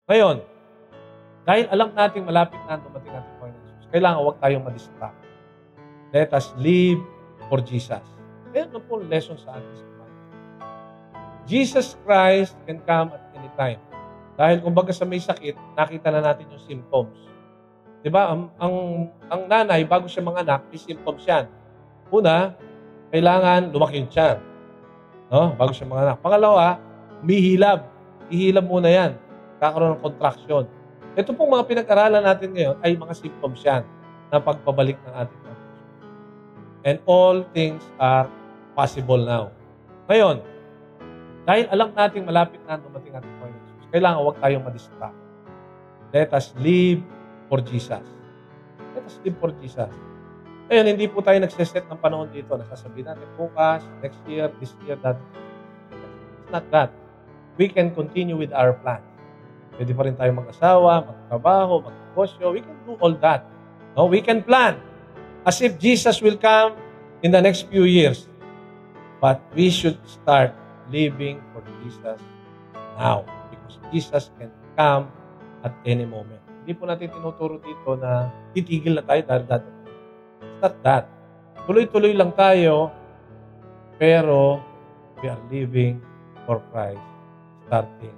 Ngayon, dahil alam natin malapit na dumating natin Panginoon Jesus, kailangan huwag tayong madistract. Let us live for Jesus. Ayan na po ang lesson sa atin sa Bible. Jesus Christ can come at any time. Dahil kumbaga sa may sakit, nakita na natin yung symptoms. Diba? Ang nanay, bago siya manganak, may symptoms yan. Una, kailangan lumaki yung tiyan. No? Bago siya manganak. Pangalawa, humihilab. Ihilab muna yan. Kakaroon ng contraction. Ito pong mga pinag-aralan natin ngayon ay mga symptoms yan na pagpabalik ng ating mga puso. And all things are possible now. Ngayon, dahil alam natin malapit na dumating ating Panginoon Jesus, kailangan huwag tayong madistract. Let us live for Jesus. Let us live for Jesus. Ngayon, hindi po tayo nagsiset ng panahon dito. Nasasabihin natin bukas, next year, this year, that. It's not that. We can continue with our plan. Pwede pa rin tayo mag-asawa, magtrabaho, mag-negosyo. We can do all that. No? We can plan as if Jesus will come in the next few years. But we should start living for Jesus now. Because Jesus can come at any moment. Hindi po natin tinuturo dito na titigil na tayo dahil dati. It's not that. Tuloy-tuloy lang tayo, pero we are living for Christ starting